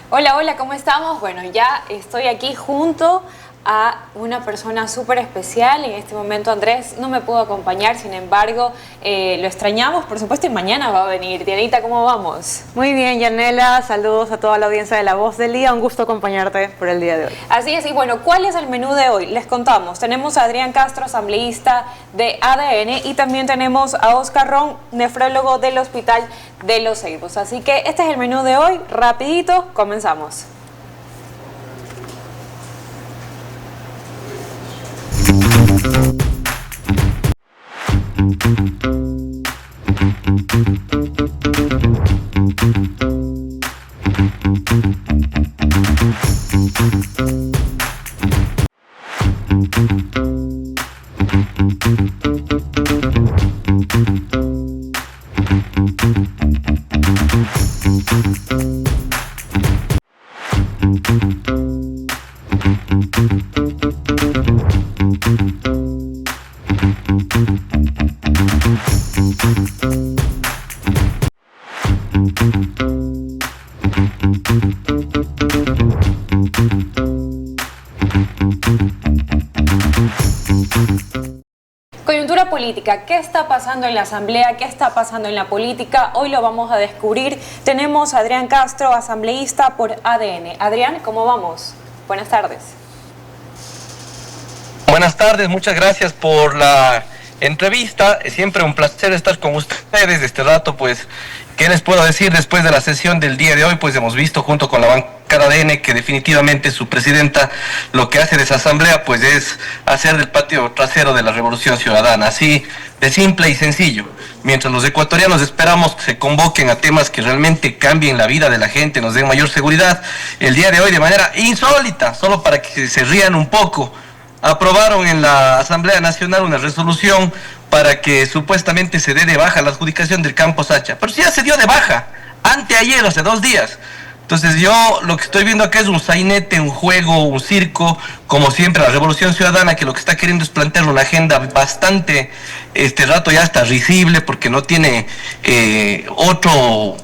Hola, hola, ¿cómo estamos? Bueno, ya estoy aquí junto a una persona súper especial. En este momento Andrés no me pudo acompañar, sin embargo, lo extrañamos, por supuesto, y mañana va a venir. Dianita, ¿cómo vamos? Muy bien, Yanela, saludos a toda la audiencia de La Voz del Día, un gusto acompañarte por el día de hoy. Así es, y bueno, ¿cuál es el menú de hoy? Les contamos, tenemos a Adrián Castro, asambleísta de ADN, y también tenemos a Oscar Ron, nefrólogo del Hospital de Los Ceibos. Así que este es el menú de hoy, rapidito, comenzamos. Coyuntura política, ¿qué está pasando en la Asamblea? ¿Qué está pasando en la política? Hoy lo vamos a descubrir. Tenemos a Adrián Castro, asambleísta por ADN. Adrián, ¿cómo vamos? Buenas tardes. Buenas tardes, muchas gracias por la entrevista. Es siempre un placer estar con ustedes. Este rato, pues, ¿qué les puedo decir después de la sesión del día de hoy? Pues hemos visto junto con la bancada ADN que definitivamente su presidenta lo que hace de esa asamblea pues es hacer del patio trasero de la Revolución Ciudadana, así de simple y sencillo. Mientras los ecuatorianos esperamos que se convoquen a temas que realmente cambien la vida de la gente, nos den mayor seguridad, el día de hoy de manera insólita, solo para que se rían un poco, aprobaron en la Asamblea Nacional una resolución para que supuestamente se dé de baja la adjudicación del campo Sacha. Pero si ya se dio de baja, anteayer, hace 2 días. Entonces yo lo que estoy viendo acá es un sainete, un juego, un circo, como siempre la Revolución Ciudadana, que lo que está queriendo es plantear una agenda bastante, este rato ya está risible, porque no tiene otro,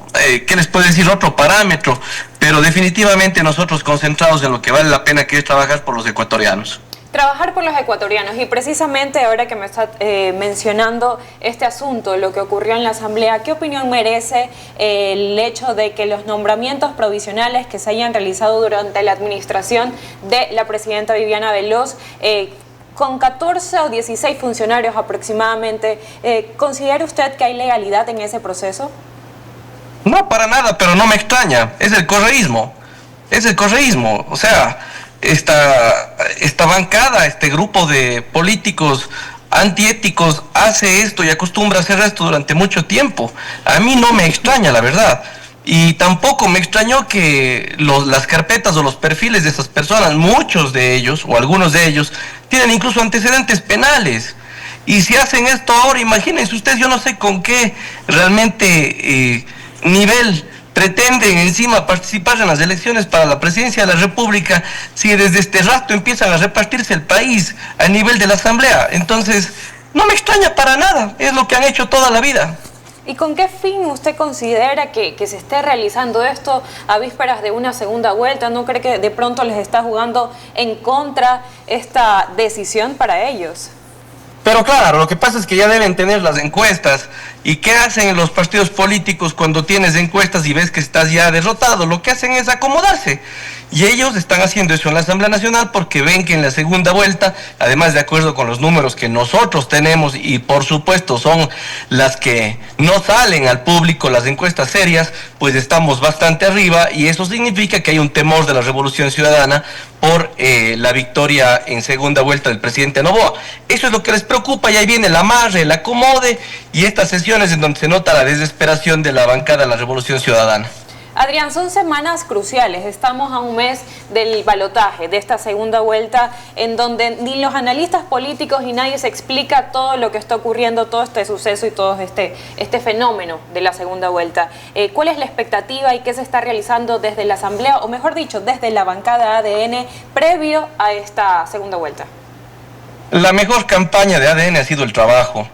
¿qué les puedo decir? Otro parámetro, pero definitivamente nosotros concentrados en lo que vale la pena, que es trabajar por los ecuatorianos. Trabajar por los ecuatorianos, y precisamente ahora que me está mencionando este asunto, lo que ocurrió en la Asamblea, ¿qué opinión merece el hecho de que los nombramientos provisionales que se hayan realizado durante la administración de la presidenta Viviana Veloz, con 14 o 16 funcionarios aproximadamente, ¿considera usted que hay legalidad en ese proceso? No, para nada, pero no me extraña, es el correísmo, o sea, esta bancada, este grupo de políticos antiéticos hace esto y acostumbra a hacer esto durante mucho tiempo. A mí no me extraña, la verdad. Y tampoco me extrañó que las carpetas o los perfiles de esas personas, muchos de ellos o algunos de ellos, tienen incluso antecedentes penales. Y si hacen esto ahora, imagínense ustedes, yo no sé con qué realmente nivel pretenden encima participar en las elecciones para la presidencia de la República, si desde este rato empiezan a repartirse el país a nivel de la Asamblea. Entonces, no me extraña para nada, es lo que han hecho toda la vida. ¿Y con qué fin usted considera que se esté realizando esto a vísperas de una segunda vuelta? ¿No cree que de pronto les está jugando en contra esta decisión para ellos? Pero claro, lo que pasa es que ya deben tener las encuestas. ¿Y qué hacen los partidos políticos cuando tienes encuestas y ves que estás ya derrotado? Lo que hacen es acomodarse. Y ellos están haciendo eso en la Asamblea Nacional porque ven que en la segunda vuelta, además de acuerdo con los números que nosotros tenemos, y por supuesto son las que no salen al público, las encuestas serias, pues estamos bastante arriba, y eso significa que hay un temor de la Revolución Ciudadana por la victoria en segunda vuelta del presidente Noboa. Eso es lo que les preocupa, y ahí viene el amarre, el acomode, y estas sesiones en donde se nota la desesperación de la bancada de la Revolución Ciudadana. Adrián, son semanas cruciales, estamos a un mes del balotaje, de esta segunda vuelta, en donde ni los analistas políticos ni nadie se explica todo lo que está ocurriendo, todo este suceso y todo este fenómeno de la segunda vuelta. ¿Cuál es la expectativa y qué se está realizando desde la Asamblea, o mejor dicho, desde la bancada ADN, previo a esta segunda vuelta? La mejor campaña de ADN ha sido el trabajo.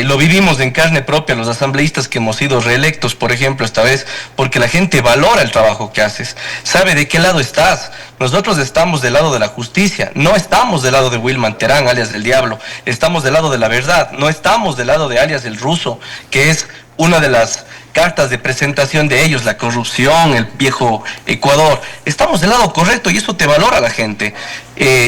Lo vivimos en carne propia los asambleístas que hemos sido reelectos, por ejemplo, esta vez, porque la gente valora el trabajo que haces, sabe de qué lado estás. Nosotros estamos del lado de la justicia, no estamos del lado de Wilman Terán, alias del Diablo, estamos del lado de la verdad, no estamos del lado de alias el Ruso, que es una de las cartas de presentación de ellos, la corrupción, el viejo Ecuador. Estamos del lado correcto y eso te valora la gente.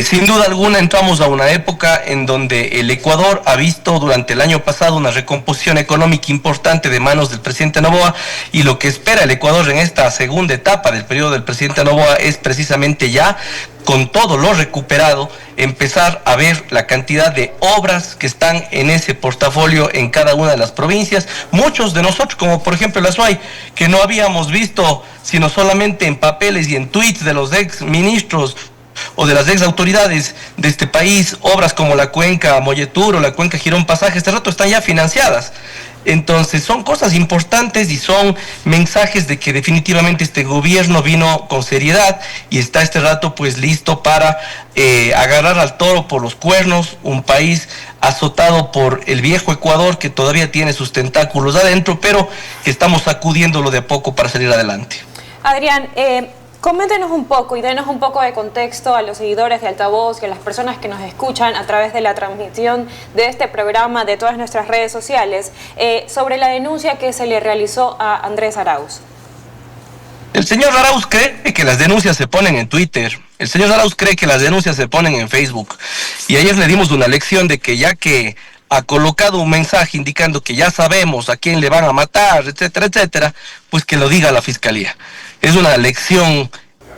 Sin duda alguna entramos a una época en donde el Ecuador ha visto durante el año pasado una recomposición económica importante de manos del presidente Noboa, y lo que espera el Ecuador en esta segunda etapa del periodo del presidente Noboa es precisamente ya, con todo lo recuperado, empezar a ver la cantidad de obras que están en ese portafolio en cada una de las provincias. Muchos de nosotros, como por ejemplo la SUAY, que no habíamos visto sino solamente en papeles y en tweets de los ex ministros o de las ex autoridades de este país, obras como la cuenca Molleturo, la cuenca Girón Pasaje, este rato están ya financiadas. Entonces son cosas importantes y son mensajes de que definitivamente este gobierno vino con seriedad y está este rato pues listo para agarrar al toro por los cuernos, un país azotado por el viejo Ecuador que todavía tiene sus tentáculos adentro, pero que estamos sacudiéndolo de a poco para salir adelante. Adrián, coméntenos un poco y denos un poco de contexto a los seguidores de Altavoz y a las personas que nos escuchan a través de la transmisión de este programa, de todas nuestras redes sociales, sobre la denuncia que se le realizó a Andrés Arauz. El señor Arauz cree que las denuncias se ponen en Twitter, el señor Arauz cree que las denuncias se ponen en Facebook, y ayer le dimos una lección de que ya que ha colocado un mensaje indicando que ya sabemos a quién le van a matar, etcétera, etcétera, pues que lo diga la Fiscalía. Es una lección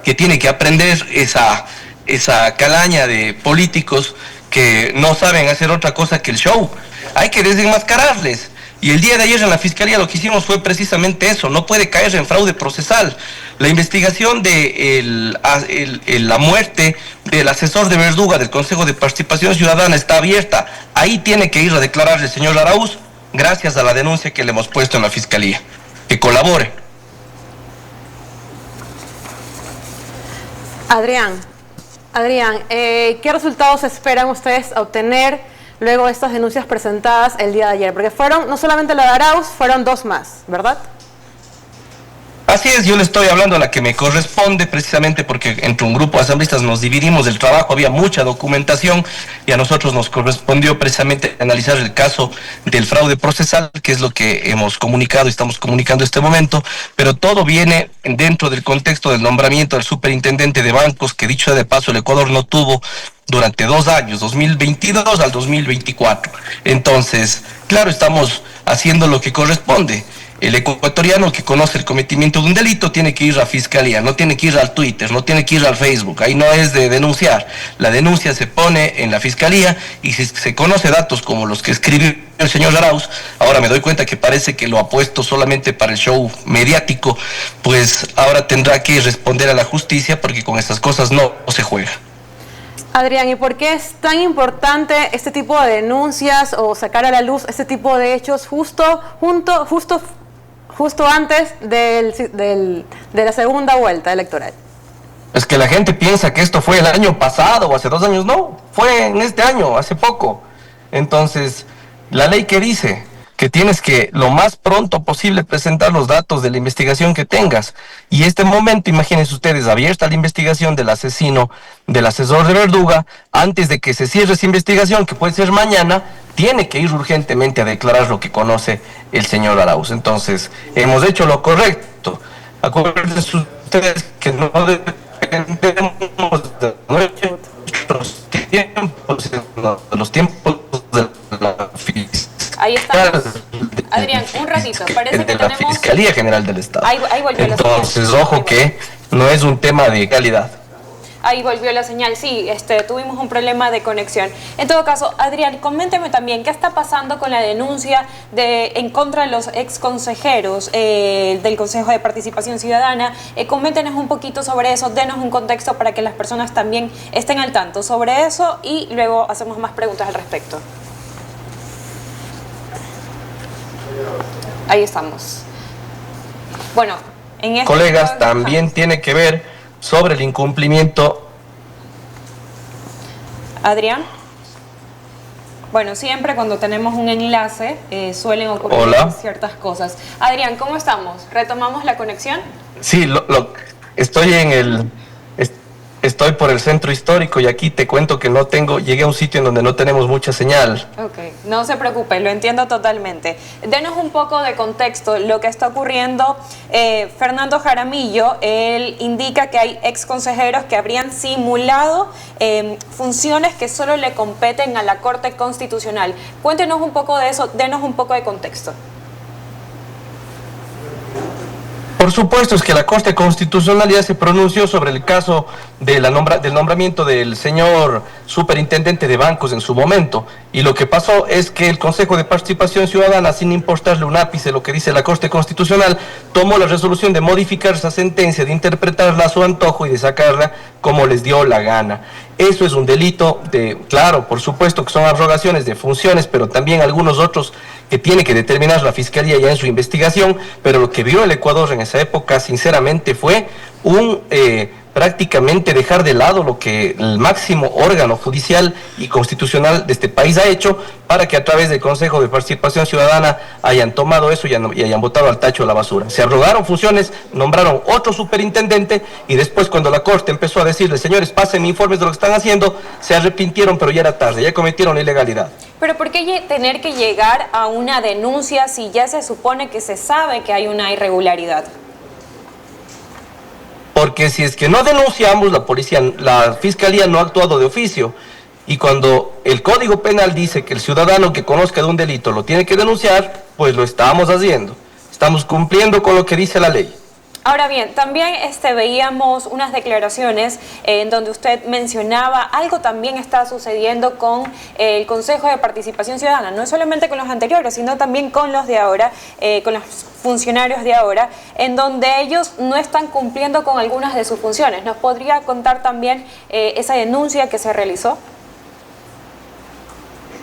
que tiene que aprender esa calaña de políticos que no saben hacer otra cosa que el show. Hay que desenmascararles. Y el día de ayer en la Fiscalía lo que hicimos fue precisamente eso. No puede caer en fraude procesal. La investigación de la muerte del asesor de Verduga del Consejo de Participación Ciudadana está abierta. Ahí tiene que ir a declarar el señor Arauz, gracias a la denuncia que le hemos puesto en la Fiscalía. Que colabore. Adrián, ¿qué resultados esperan ustedes obtener luego de estas denuncias presentadas el día de ayer? Porque fueron, no solamente la de Arauz, fueron dos más, ¿verdad? Así es, yo le estoy hablando a la que me corresponde, precisamente porque entre un grupo de asambleístas nos dividimos el trabajo, había mucha documentación y a nosotros nos correspondió precisamente analizar el caso del fraude procesal, que es lo que hemos comunicado y estamos comunicando en este momento, pero todo viene dentro del contexto del nombramiento del superintendente de bancos, que dicho sea de paso el Ecuador no tuvo durante 2 años, 2022 al 2024. Entonces, claro, estamos haciendo lo que corresponde. El ecuatoriano que conoce el cometimiento de un delito tiene que ir a Fiscalía, no tiene que ir al Twitter, no tiene que ir al Facebook, ahí no es de denunciar. La denuncia se pone en la Fiscalía y si se conoce datos como los que escribió el señor Arauz, ahora me doy cuenta que parece que lo ha puesto solamente para el show mediático, pues ahora tendrá que responder a la justicia porque con estas cosas no se juega. Adrián, ¿y por qué es tan importante este tipo de denuncias o sacar a la luz este tipo de hechos justo antes de la segunda vuelta electoral? Es que la gente piensa que esto fue el año pasado o hace 2 años. No, fue en este año, hace poco. Entonces, la ley que dice que tienes que lo más pronto posible presentar los datos de la investigación que tengas. Y este momento, imagínense ustedes, abierta la investigación del asesino, del asesor de Verduga, antes de que se cierre esa investigación, que puede ser mañana, tiene que ir urgentemente a declarar lo que conoce el señor Arauz. Entonces, hemos hecho lo correcto. Acuérdense ustedes que no dependemos de nuestros tiempos, sino de los tiempos de la fiscalía. Ahí estamos. Adrián, un ratito, parece que de la tenemos... Fiscalía General del Estado. Ahí volvió. Entonces, ojo que no es un tema de calidad. Ahí volvió la señal. Sí, tuvimos un problema de conexión. En todo caso, Adrián, coménteme también qué está pasando con la denuncia en contra de los ex consejeros del Consejo de Participación Ciudadana. Coméntenos un poquito sobre eso, denos un contexto para que las personas también estén al tanto sobre eso y luego hacemos más preguntas al respecto. Ahí estamos. Bueno, en este colegas, también tiene que ver sobre el incumplimiento. Adrián. Bueno, siempre cuando tenemos un enlace suelen ocurrir ciertas cosas. Adrián, ¿cómo estamos? ¿Retomamos la conexión? Sí, estoy por el centro histórico y aquí te cuento que llegué a un sitio en donde no tenemos mucha señal. Ok, no se preocupe, lo entiendo totalmente. Denos un poco de contexto, lo que está ocurriendo. Fernando Jaramillo, él indica que hay ex consejeros que habrían simulado funciones que solo le competen a la Corte Constitucional. Cuéntenos un poco de eso, denos un poco de contexto. Por supuesto, es que la Corte Constitucional ya se pronunció sobre el caso del nombramiento del señor superintendente de bancos en su momento. Y lo que pasó es que el Consejo de Participación Ciudadana, sin importarle un ápice lo que dice la Corte Constitucional, tomó la resolución de modificar esa sentencia, de interpretarla a su antojo y de sacarla como les dio la gana. Eso es un delito claro, por supuesto que son abrogaciones de funciones, pero también algunos otros que tiene que determinar la Fiscalía ya en su investigación, pero lo que vio el Ecuador en esa época, sinceramente, fue prácticamente dejar de lado lo que el máximo órgano judicial y constitucional de este país ha hecho para que a través del Consejo de Participación Ciudadana hayan tomado eso y hayan botado al tacho de la basura. Se arrogaron funciones, nombraron otro superintendente y después cuando la Corte empezó a decirles, señores, pasen informes de lo que están haciendo, se arrepintieron, pero ya era tarde, ya cometieron ilegalidad. Pero ¿por qué tener que llegar a una denuncia si ya se supone que se sabe que hay una irregularidad? Porque si es que no denunciamos, la Fiscalía no ha actuado de oficio. Y cuando el Código Penal dice que el ciudadano que conozca de un delito lo tiene que denunciar, pues lo estamos haciendo. Estamos cumpliendo con lo que dice la ley. Ahora bien, también veíamos unas declaraciones en donde usted mencionaba algo también está sucediendo con el Consejo de Participación Ciudadana, no solamente con los anteriores, sino también con los de ahora, con los funcionarios de ahora, en donde ellos no están cumpliendo con algunas de sus funciones. ¿Nos podría contar también esa denuncia que se realizó?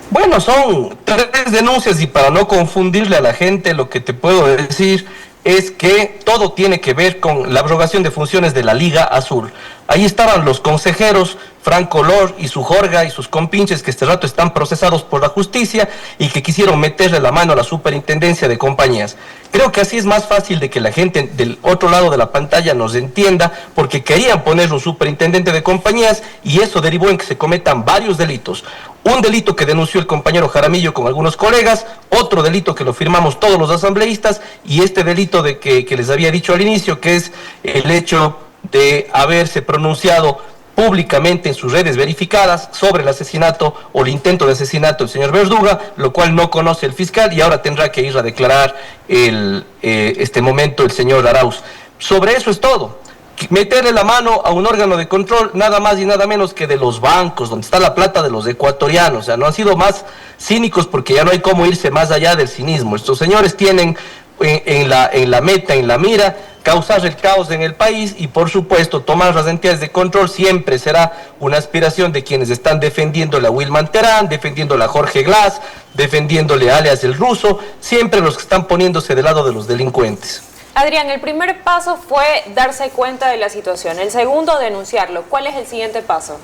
Bueno, son 3 denuncias y para no confundirle a la gente, lo que te puedo decir es que todo tiene que ver con la abrogación de funciones de la Liga Azul. Ahí estaban los consejeros Franco Lor y su jorga y sus compinches que este rato están procesados por la justicia y que quisieron meterle la mano a la superintendencia de compañías. Creo que así es más fácil de que la gente del otro lado de la pantalla nos entienda, porque querían poner un superintendente de compañías y eso derivó en que se cometan varios delitos. Un delito que denunció el compañero Jaramillo con algunos colegas, otro delito que lo firmamos todos los asambleístas y este delito de que les había dicho al inicio, que es el hecho de haberse pronunciado públicamente en sus redes verificadas sobre el asesinato o el intento de asesinato del señor Verduga, lo cual no conoce el fiscal y ahora tendrá que ir a declarar este momento el señor Arauz. Sobre eso es todo. Meterle la mano a un órgano de control nada más y nada menos que de los bancos, donde está la plata de los ecuatorianos. O sea, no han sido más cínicos porque ya no hay cómo irse más allá del cinismo. Estos señores tienen en la meta, en la mira, causar el caos en el país y por supuesto tomar las entidades de control siempre será una aspiración de quienes están defendiéndole a Wilman Terán, defendiéndole a Jorge Glass, defendiéndole a alias el ruso, siempre los que están poniéndose del lado de los delincuentes. Adrián, el primer paso fue darse cuenta de la situación, el segundo denunciarlo. ¿Cuál es el siguiente paso?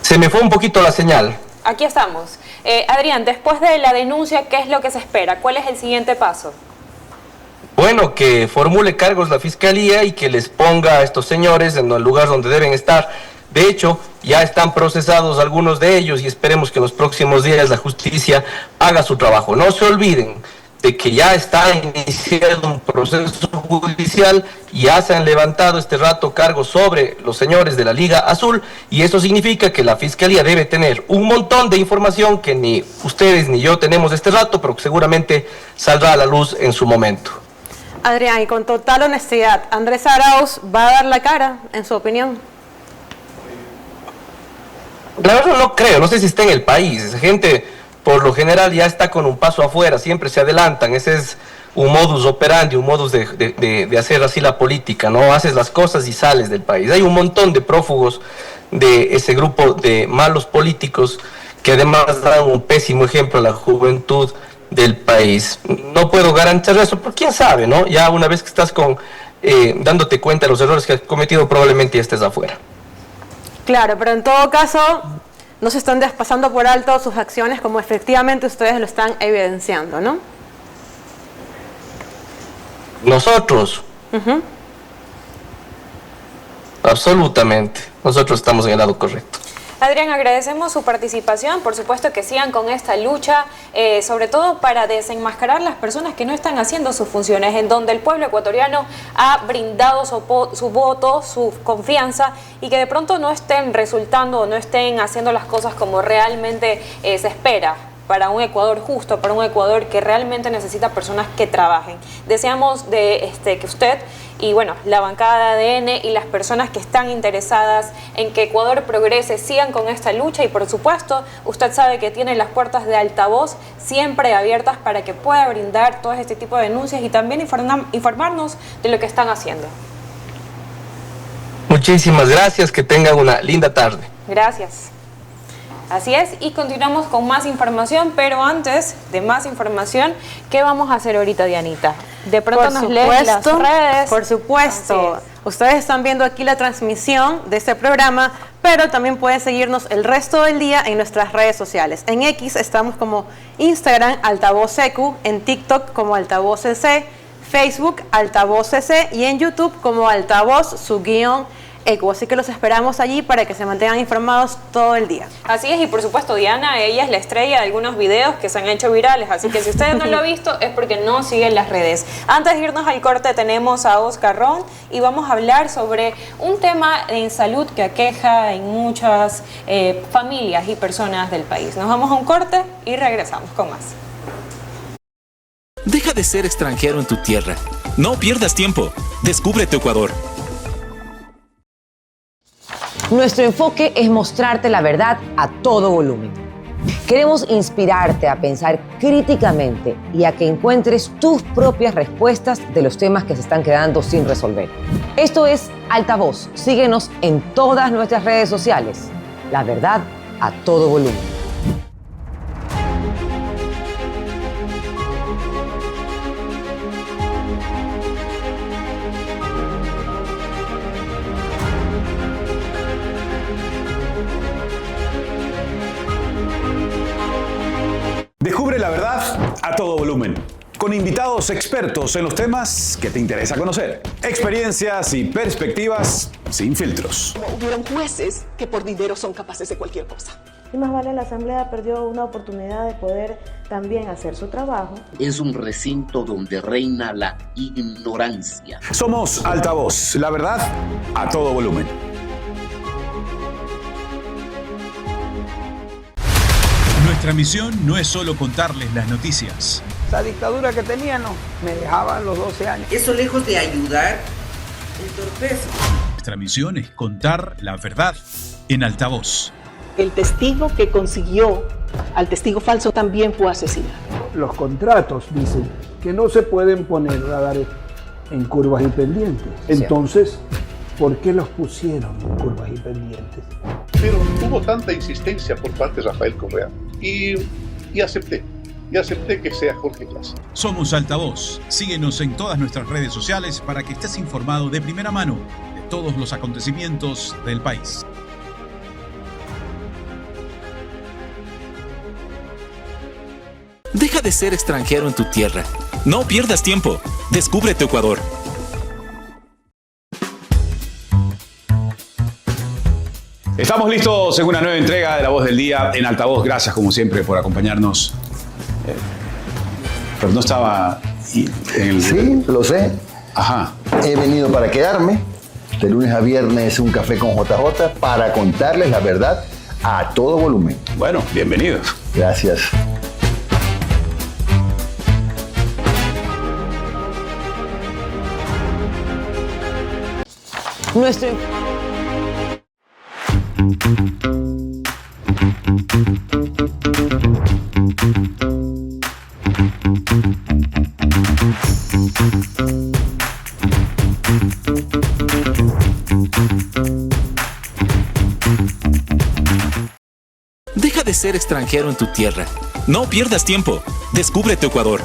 Se me fue un poquito la señal. Aquí estamos. Adrián, después de la denuncia, ¿qué es lo que se espera? ¿Cuál es el siguiente paso? Bueno, que formule cargos la Fiscalía y que les ponga a estos señores en el lugar donde deben estar. De hecho, ya están procesados algunos de ellos y esperemos que en los próximos días la justicia haga su trabajo. No se olviden de que ya está iniciado un proceso judicial, ya se han levantado este rato cargos sobre los señores de la Liga Azul y eso significa que la Fiscalía debe tener un montón de información que ni ustedes ni yo tenemos este rato, pero que seguramente saldrá a la luz en su momento. Adrián, y con total honestidad, ¿Andrés Arauz va a dar la cara, en su opinión? La verdad no creo, no sé si está en el país. Esa gente por lo general ya está con un paso afuera, siempre se adelantan. Ese es un modus operandi, un modus de hacer así la política, ¿no? Haces las cosas y sales del país. Hay un montón de prófugos de ese grupo de malos políticos que además dan un pésimo ejemplo a la juventud del país. No puedo garantizar eso, pero quién sabe, ¿no? Ya una vez que estás dándote cuenta de los errores que has cometido, probablemente ya estés afuera. Claro, pero en todo caso, no se están pasando por alto sus acciones como efectivamente ustedes lo están evidenciando, ¿no? Nosotros. Absolutamente. Nosotros estamos en el lado correcto. Adrián, agradecemos su participación, por supuesto que sigan con esta lucha, sobre todo para desenmascarar las personas que no están haciendo sus funciones, en donde el pueblo ecuatoriano ha brindado su voto, su confianza, y que de pronto no estén resultando o no estén haciendo las cosas como realmente se espera para un Ecuador justo, para un Ecuador que realmente necesita personas que trabajen. Deseamos que usted y bueno, la bancada de ADN y las personas que están interesadas en que Ecuador progrese sigan con esta lucha, y por supuesto usted sabe que tiene las puertas de Altavoz siempre abiertas para que pueda brindar todo este tipo de denuncias y también informarnos de lo que están haciendo. Muchísimas gracias, que tengan una linda tarde. Gracias. Así es, y continuamos con más información, pero antes de más información, ¿qué vamos a hacer ahorita, Dianita? De pronto nos lees las redes. Por supuesto. Ustedes están viendo aquí la transmisión de este programa, pero también pueden seguirnos el resto del día en nuestras redes sociales. En X estamos como Instagram, Altavoz EQ, en TikTok como Altavoz CC, Facebook, Altavoz CC, y en YouTube como Altavoz _EQ. Así que los esperamos allí para que se mantengan informados todo el día. Así es, y por supuesto Diana, ella es la estrella de algunos videos que se han hecho virales, así que si ustedes no lo han visto es porque no siguen las redes. Antes de irnos al corte tenemos a Oscar Ron y vamos a hablar sobre un tema en salud que aqueja en muchas familias y personas del país. Nos vamos a un corte y regresamos con más. Deja de ser extranjero en tu tierra. No pierdas tiempo. Descubre tu Ecuador. Nuestro enfoque es mostrarte la verdad a todo volumen. Queremos inspirarte a pensar críticamente y a que encuentres tus propias respuestas de los temas que se están quedando sin resolver. Esto es Altavoz. Síguenos en todas nuestras redes sociales. La verdad a todo volumen. Descubre la verdad a todo volumen, con invitados expertos en los temas que te interesa conocer. Experiencias y perspectivas sin filtros. Hubieron jueces que por dinero son capaces de cualquier cosa. Y más vale, la Asamblea perdió una oportunidad de poder también hacer su trabajo. Es un recinto donde reina la ignorancia. Somos Altavoz, la verdad a todo volumen. Nuestra misión no es solo contarles las noticias. Esa dictadura que tenían, no, me dejaban los 12 años. Eso lejos de ayudar, entorpece. Nuestra misión es contar la verdad en Altavoz. El testigo que consiguió al testigo falso también fue asesinado. Los contratos dicen que no se pueden poner radares en curvas y pendientes. Entonces, ¿por qué los pusieron en curvas y pendientes? Pero hubo tanta insistencia por parte de Rafael Correa y acepté que sea Jorge Glass. Somos Altavoz. Síguenos en todas nuestras redes sociales para que estés informado de primera mano de todos los acontecimientos del país. Deja de ser extranjero en tu tierra. No pierdas tiempo. Descubre tu Ecuador. Estamos listos en una nueva entrega de La Voz del Día en Altavoz. Gracias, como siempre, por acompañarnos. Pero no estaba en el... Sí, lo sé. Ajá. He venido para quedarme. De lunes a viernes un café con JJ para contarles la verdad a todo volumen. Bueno, bienvenidos. Nuestro Deja de ser extranjero en tu tierra. No pierdas tiempo. Descubre tu Ecuador.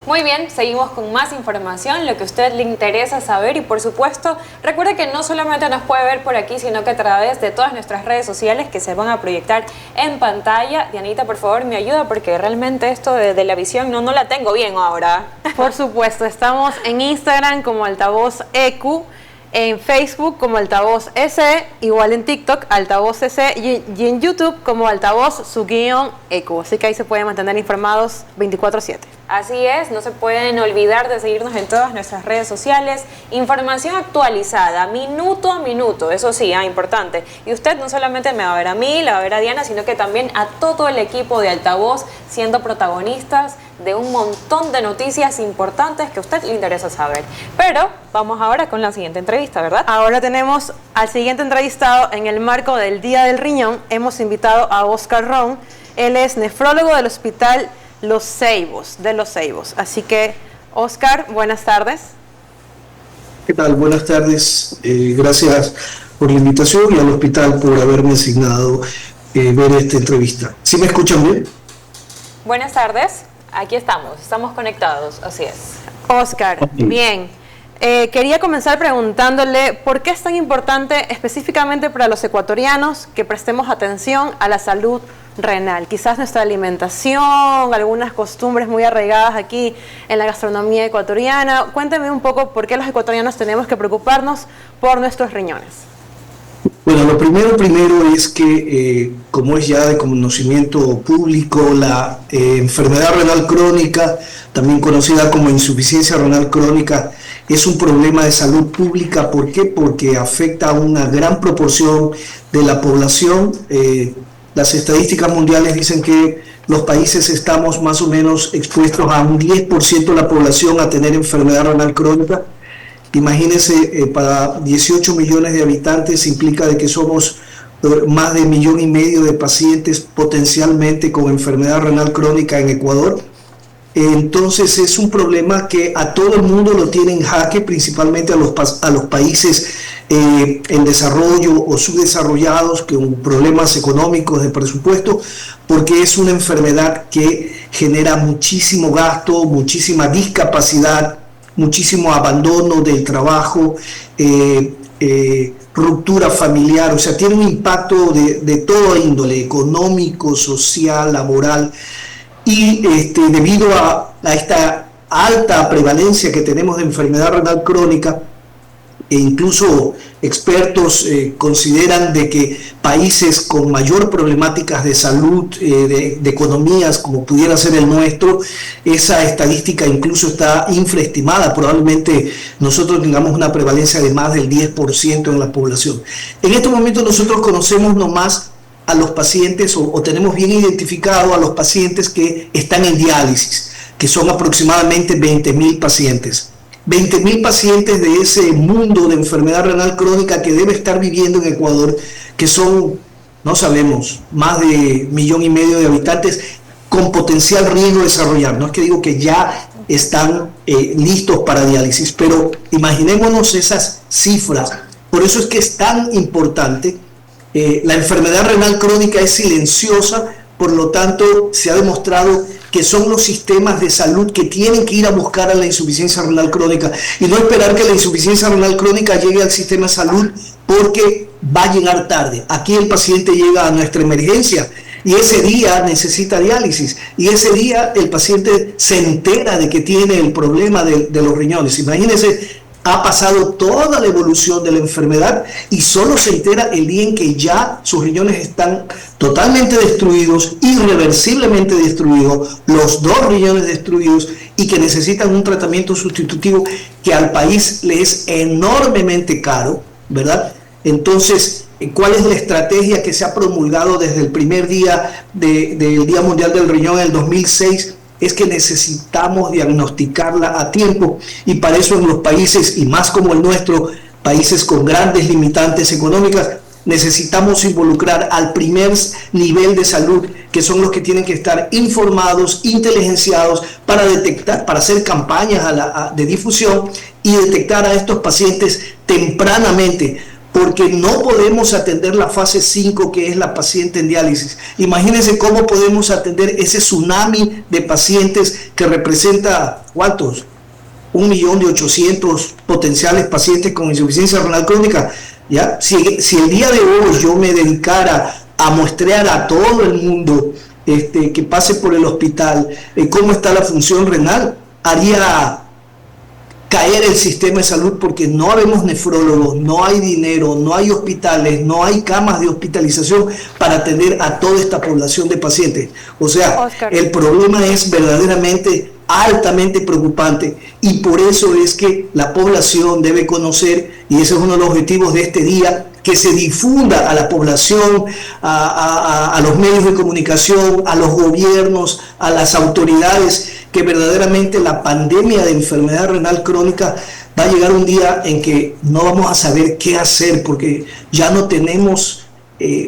Muy bien, seguimos con más información, lo que a usted le interesa saber y por supuesto, recuerde que no solamente nos puede ver por aquí, sino que a través de todas nuestras redes sociales que se van a proyectar en pantalla. Dianita, por favor, me ayuda porque realmente esto de la visión no la tengo bien ahora. Por supuesto, estamos en Instagram como Altavoz EQ, en Facebook como Altavoz SE, igual en TikTok Altavoz SE y en YouTube como Altavoz _EQ. Así que ahí se pueden mantener informados 24/7. Así es, no se pueden olvidar de seguirnos en todas nuestras redes sociales. Información actualizada, minuto a minuto, eso sí, importante. Y usted no solamente me va a ver a mí, la va a ver a Diana, sino que también a todo el equipo de Altavoz siendo protagonistas de un montón de noticias importantes que a usted le interesa saber. Pero vamos ahora con la siguiente entrevista, ¿verdad? Ahora tenemos al siguiente entrevistado en el marco del Día del Riñón. Hemos invitado a Oscar Ron. Él es nefrólogo del Hospital Los Ceibos, de Los Ceibos. Así que, Oscar, buenas tardes. ¿Qué tal? Buenas tardes. Gracias por la invitación y al hospital por haberme asignado ver esta entrevista. ¿Sí me escuchan bien? Buenas tardes. Aquí estamos conectados, así es. Oscar, bien. Quería comenzar preguntándole por qué es tan importante específicamente para los ecuatorianos que prestemos atención a la salud renal. Quizás nuestra alimentación, algunas costumbres muy arraigadas aquí en la gastronomía ecuatoriana. Cuénteme un poco por qué los ecuatorianos tenemos que preocuparnos por nuestros riñones. Bueno, lo primero es que, como es ya de conocimiento público, la enfermedad renal crónica, también conocida como insuficiencia renal crónica, es un problema de salud pública. ¿Por qué? Porque afecta a una gran proporción de la población. Las estadísticas mundiales dicen que los países estamos más o menos expuestos a un 10% de la población a tener enfermedad renal crónica. Imagínense, para 18 millones de habitantes implica de que somos más de 1,5 millones de pacientes potencialmente con enfermedad renal crónica en Ecuador. Entonces es un problema que a todo el mundo lo tiene en jaque, principalmente a los países en desarrollo o subdesarrollados con problemas económicos de presupuesto, porque es una enfermedad que genera muchísimo gasto, muchísima discapacidad, muchísimo abandono del trabajo, ruptura familiar, o sea, tiene un impacto de toda índole, económico, social, laboral, y debido a esta alta prevalencia que tenemos de enfermedad renal crónica, e incluso expertos consideran de que países con mayor problemáticas de salud, de economías como pudiera ser el nuestro, esa estadística incluso está infraestimada. Probablemente nosotros tengamos una prevalencia de más del 10% en la población. En este momento nosotros conocemos nomás a los pacientes o tenemos bien identificado a los pacientes que están en diálisis, que son aproximadamente 20.000 pacientes. 20.000 pacientes de ese mundo de enfermedad renal crónica que debe estar viviendo en Ecuador, que son, no sabemos, más de 1,5 millones de habitantes con potencial riesgo de desarrollar. No es que digo que ya están listos para diálisis, pero imaginémonos esas cifras. Por eso es que es tan importante. La enfermedad renal crónica es silenciosa, por lo tanto se ha demostrado que son los sistemas de salud que tienen que ir a buscar a la insuficiencia renal crónica y no esperar que la insuficiencia renal crónica llegue al sistema de salud, porque va a llegar tarde. Aquí el paciente llega a nuestra emergencia y ese día necesita diálisis, y ese día el paciente se entera de que tiene el problema de los riñones. Imagínense, ha pasado toda la evolución de la enfermedad y solo se entera el día en que ya sus riñones están totalmente destruidos, irreversiblemente destruidos, los 2 riñones destruidos, y que necesitan un tratamiento sustitutivo que al país le es enormemente caro, ¿verdad? Entonces, ¿cuál es la estrategia que se ha promulgado desde el primer día del Día Mundial del Riñón en el 2006? es que necesitamos diagnosticarla a tiempo, y para eso en los países, y más como el nuestro, países con grandes limitantes económicas, necesitamos involucrar al primer nivel de salud, que son los que tienen que estar informados, inteligenciados, para detectar, para hacer campañas de difusión y detectar a estos pacientes tempranamente, porque no podemos atender la fase 5, que es la paciente en diálisis. Imagínense cómo podemos atender ese tsunami de pacientes que representa, ¿cuántos? 1.800.000 potenciales pacientes con insuficiencia renal crónica. ¿Ya? Si el día de hoy yo me dedicara a muestrear a todo el mundo que pase por el hospital cómo está la función renal, haría caer el sistema de salud, porque no habemos nefrólogos, no hay dinero, no hay hospitales, no hay camas de hospitalización para atender a toda esta población de pacientes. O sea, Oscar, el problema es verdaderamente altamente preocupante, y por eso es que la población debe conocer, y ese es uno de los objetivos de este día, que se difunda a la población, a los medios de comunicación, a los gobiernos, a las autoridades, que verdaderamente la pandemia de enfermedad renal crónica va a llegar un día en que no vamos a saber qué hacer, porque ya no tenemos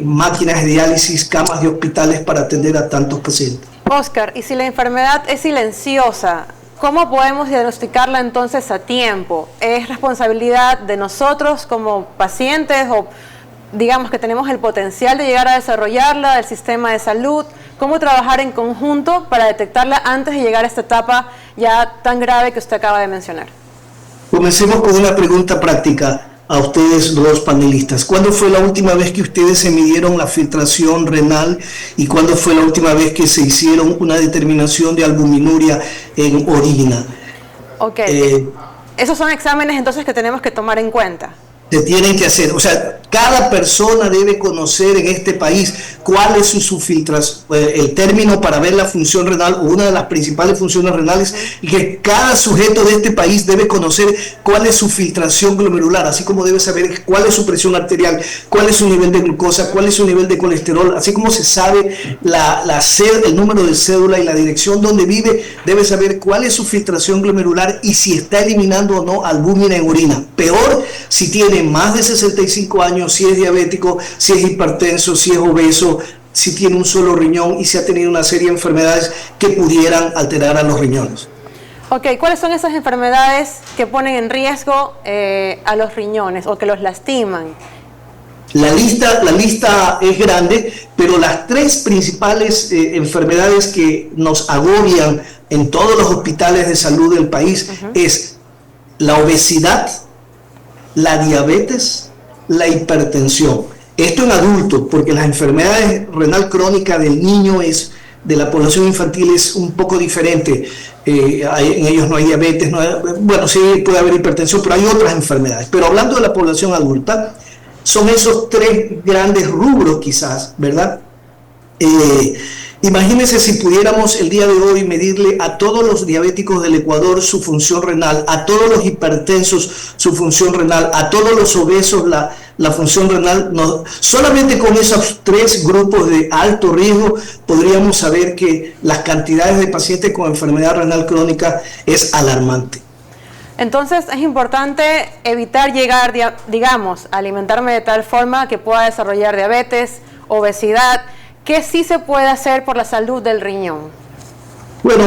máquinas de diálisis, camas de hospitales para atender a tantos pacientes. Oscar, y si la enfermedad es silenciosa, ¿cómo podemos diagnosticarla entonces a tiempo? ¿Es responsabilidad de nosotros como pacientes, o digamos que tenemos el potencial de llegar a desarrollarla, del sistema de salud? ¿Cómo trabajar en conjunto para detectarla antes de llegar a esta etapa ya tan grave que usted acaba de mencionar? Comencemos con una pregunta práctica a ustedes, dos panelistas. ¿Cuándo fue la última vez que ustedes se midieron la filtración renal, y cuándo fue la última vez que se hicieron una determinación de albuminuria en orina? Ok, esos son exámenes entonces que tenemos que tomar en cuenta. Se tienen que hacer, o sea, cada persona debe conocer en este país cuál es su filtración, el término para ver la función renal, o una de las principales funciones renales, y que cada sujeto de este país debe conocer cuál es su filtración glomerular, así como debe saber cuál es su presión arterial, cuál es su nivel de glucosa, cuál es su nivel de colesterol, así como se sabe el número de cédula y la dirección donde vive, debe saber cuál es su filtración glomerular y si está eliminando o no albúmina en orina. Peor si tiene más de 65 años, si es diabético, si es hipertenso, si es obeso, si tiene un solo riñón y si ha tenido una serie de enfermedades que pudieran alterar a los riñones. Ok, ¿cuáles son esas enfermedades que ponen en riesgo a los riñones o que los lastiman? La lista es grande, pero las tres principales enfermedades que nos agobian en todos los hospitales de salud del país es la obesidad, la diabetes, la hipertensión. Esto en adultos, porque las enfermedades renal crónica del niño de la población infantil es un poco diferente. En ellos no hay diabetes, bueno, sí puede haber hipertensión, pero hay otras enfermedades. Pero hablando de la población adulta, son esos tres grandes rubros quizás, ¿verdad? Imagínense si pudiéramos el día de hoy medirle a todos los diabéticos del Ecuador su función renal, a todos los hipertensos su función renal, a todos los obesos la función renal. No, solamente con esos tres grupos de alto riesgo podríamos saber que las cantidades de pacientes con enfermedad renal crónica es alarmante. Entonces es importante evitar llegar, digamos, a alimentarme de tal forma que pueda desarrollar diabetes, obesidad. ¿Qué sí se puede hacer por la salud del riñón? Bueno,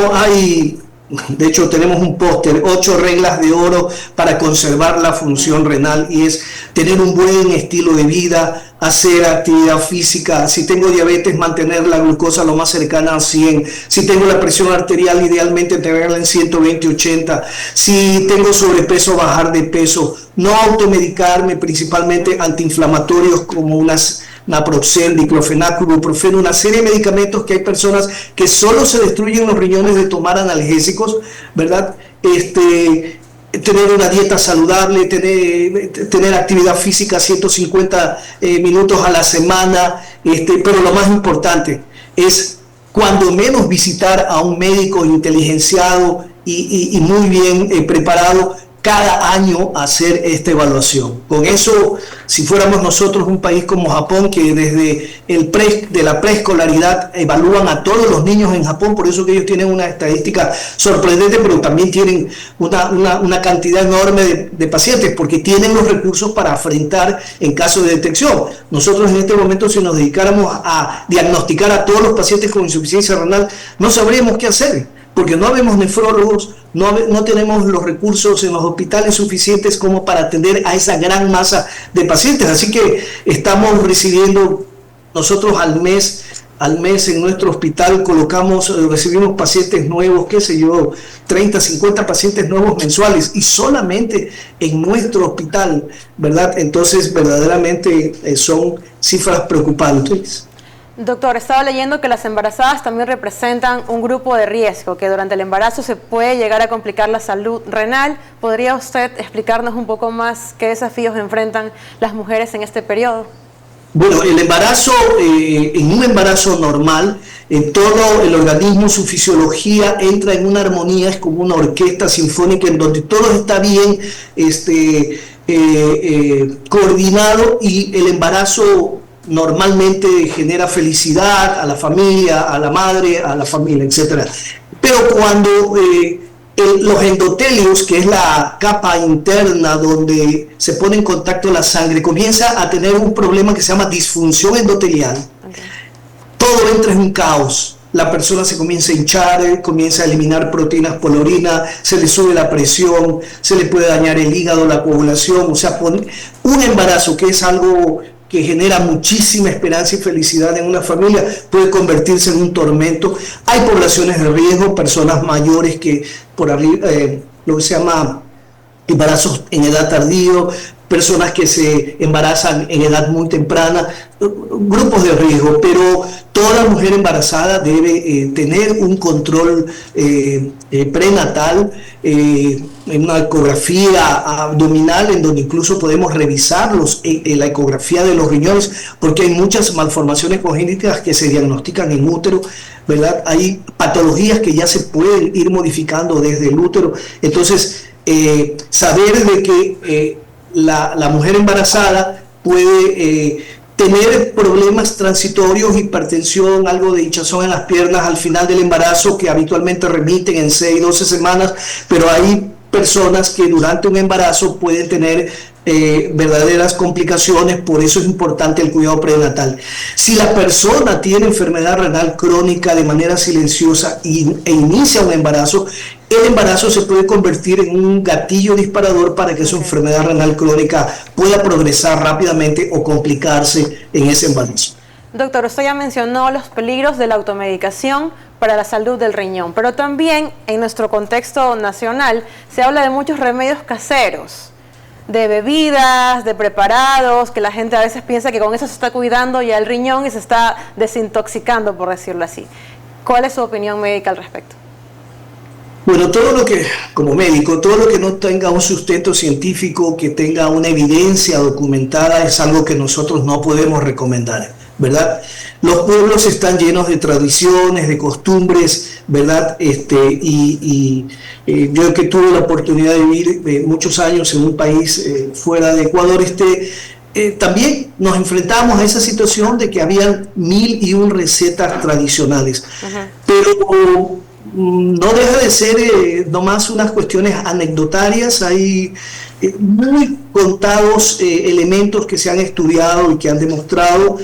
de hecho tenemos un póster, 8 reglas de oro para conservar la función renal, y es tener un buen estilo de vida, hacer actividad física, si tengo diabetes mantener la glucosa lo más cercana a 100, si tengo la presión arterial idealmente tenerla en 120-80, si tengo sobrepeso bajar de peso, no automedicarme, principalmente antiinflamatorios como naproxen, diclofenac, ibuprofeno, una serie de medicamentos que hay personas que solo se destruyen los riñones de tomar analgésicos, ¿verdad? Tener una dieta saludable, tener actividad física 150 minutos a la semana, pero lo más importante es cuando menos visitar a un médico inteligenciado y muy bien preparado cada año hacer esta evaluación. Con eso, si fuéramos nosotros un país como Japón, que desde de la preescolaridad evalúan a todos los niños en Japón, por eso que ellos tienen una estadística sorprendente, pero también tienen una cantidad enorme de pacientes, porque tienen los recursos para afrontar en caso de detección. Nosotros en este momento, si nos dedicáramos a diagnosticar a todos los pacientes con insuficiencia renal, no sabríamos qué hacer, porque no habemos nefrólogos, no tenemos los recursos en los hospitales suficientes como para atender a esa gran masa de pacientes. Así que estamos recibiendo, nosotros al mes en nuestro hospital recibimos pacientes nuevos, 30, 50 pacientes nuevos mensuales, y solamente en nuestro hospital, ¿verdad? Entonces, verdaderamente son cifras preocupantes. Doctor, estaba leyendo que las embarazadas también representan un grupo de riesgo, que durante el embarazo se puede llegar a complicar la salud renal. ¿Podría usted explicarnos un poco más qué desafíos enfrentan las mujeres en este periodo? Bueno, el embarazo, en un embarazo normal, todo el organismo, su fisiología entra en una armonía, es como una orquesta sinfónica en donde todo está bien coordinado, y el embarazo normalmente genera felicidad a la familia, a la madre, a la familia, etc. Pero cuando los endotelios, que es la capa interna donde se pone en contacto la sangre, comienza a tener un problema que se llama disfunción endotelial, todo entra en un caos. La persona se comienza a hinchar, comienza a eliminar proteínas por la orina, se le sube la presión, se le puede dañar el hígado, la coagulación. O sea, un embarazo, que es algo que genera muchísima esperanza y felicidad en una familia, puede convertirse en un tormento. Hay poblaciones de riesgo, personas mayores que por arriba, lo que se llama embarazos en edad tardío, personas que se embarazan en edad muy temprana, grupos de riesgo, pero toda mujer embarazada debe tener un control prenatal, una ecografía abdominal, en donde incluso podemos revisarlos en la ecografía de los riñones, porque hay muchas malformaciones congénitas que se diagnostican en útero, ¿verdad? Hay patologías que ya se pueden ir modificando desde el útero. Entonces, saber de que la mujer embarazada puede tener problemas transitorios, hipertensión, algo de hinchazón en las piernas al final del embarazo, que habitualmente remiten en 6, 12 semanas, pero hay personas que durante un embarazo pueden tener verdaderas complicaciones. Por eso es importante el cuidado prenatal. Si la persona tiene enfermedad renal crónica de manera silenciosa e inicia un embarazo, el embarazo se puede convertir en un gatillo disparador para que su enfermedad renal crónica pueda progresar rápidamente o complicarse en ese embarazo. Doctor, usted ya mencionó los peligros de la automedicación para la salud del riñón, pero también en nuestro contexto nacional se habla de muchos remedios caseros, de bebidas, de preparados, que la gente a veces piensa que con eso se está cuidando ya el riñón y se está desintoxicando, por decirlo así. ¿Cuál es su opinión médica al respecto? Bueno, todo lo que, como médico, todo lo que no tenga un sustento científico, que tenga una evidencia documentada, es algo que nosotros no podemos recomendar, ¿verdad? Los pueblos están llenos de tradiciones, de costumbres, ¿verdad? Yo que tuve la oportunidad de vivir muchos años en un país fuera de Ecuador, también nos enfrentamos a esa situación de que habían 1001 recetas tradicionales, pero no deja de ser nomás unas cuestiones anecdotarias. Hay muy contados elementos que se han estudiado y que han demostrado.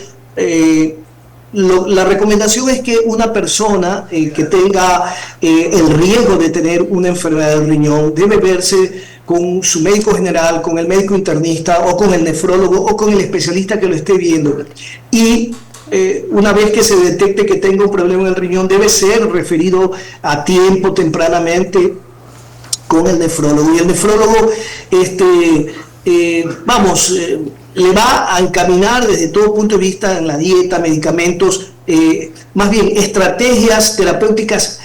La recomendación es que una persona que tenga el riesgo de tener una enfermedad del riñón debe verse con su médico general, con el médico internista o con el nefrólogo o con el especialista que lo esté viendo. Y una vez que se detecte que tenga un problema en el riñón, debe ser referido a tiempo, tempranamente, con el nefrólogo. Y el nefrólogo le va a encaminar desde todo punto de vista en la dieta, medicamentos, más bien estrategias terapéuticas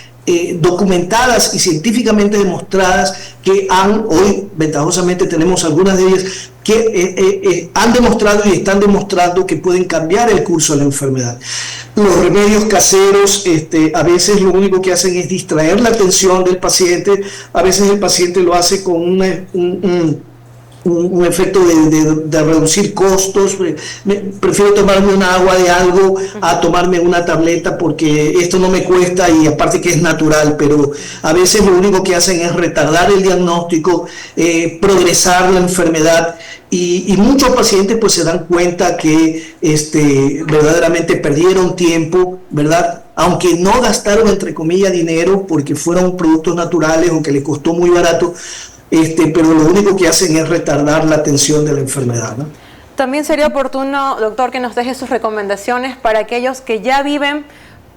documentadas y científicamente demostradas que hoy ventajosamente tenemos algunas de ellas que han demostrado y están demostrando que pueden cambiar el curso de la enfermedad. Los remedios caseros a veces lo único que hacen es distraer la atención del paciente, a veces el paciente lo hace con un efecto de reducir costos. Prefiero tomarme una agua de algo a tomarme una tableta porque esto no me cuesta y aparte que es natural, pero a veces lo único que hacen es retardar el diagnóstico, progresar la enfermedad y muchos pacientes pues se dan cuenta que verdaderamente perdieron tiempo, ¿verdad? Aunque no gastaron entre comillas dinero porque fueron productos naturales o que les costó muy barato, pero lo único que hacen es retardar la atención de la enfermedad, ¿no? También sería oportuno, doctor, que nos deje sus recomendaciones para aquellos que ya viven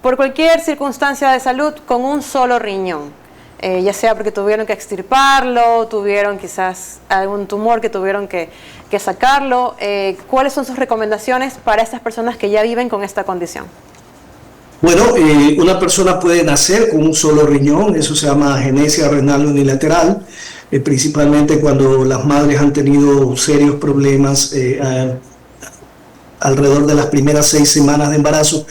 por cualquier circunstancia de salud con un solo riñón, ya sea porque tuvieron que extirparlo, tuvieron quizás algún tumor que tuvieron que sacarlo. ¿Cuáles son sus recomendaciones para estas personas que ya viven con esta condición? Bueno, una persona puede nacer con un solo riñón, eso se llama agenesia renal unilateral, principalmente cuando las madres han tenido serios problemas alrededor de las primeras 6 semanas de embarazo,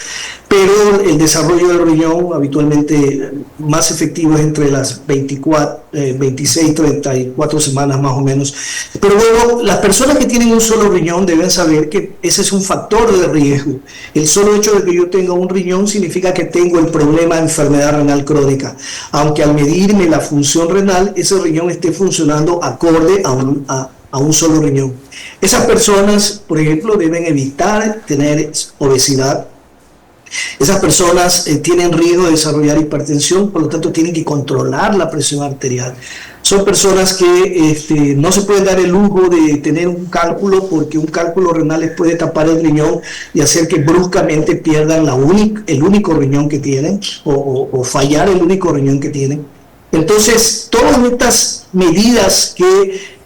pero el desarrollo del riñón habitualmente más efectivo es entre las 26, 34 semanas más o menos. Pero bueno, las personas que tienen un solo riñón deben saber que ese es un factor de riesgo. El solo hecho de que yo tenga un riñón significa que tengo el problema de enfermedad renal crónica, aunque al medirme la función renal, ese riñón esté funcionando acorde a un solo riñón. Esas personas, por ejemplo, deben evitar tener obesidad. Esas personas tienen riesgo de desarrollar hipertensión, por lo tanto tienen que controlar la presión arterial. Son personas que no se pueden dar el lujo de tener un cálculo, porque un cálculo renal les puede tapar el riñón y hacer que bruscamente pierdan el único riñón que tienen o fallar el único riñón que tienen. Entonces, todas estas medidas que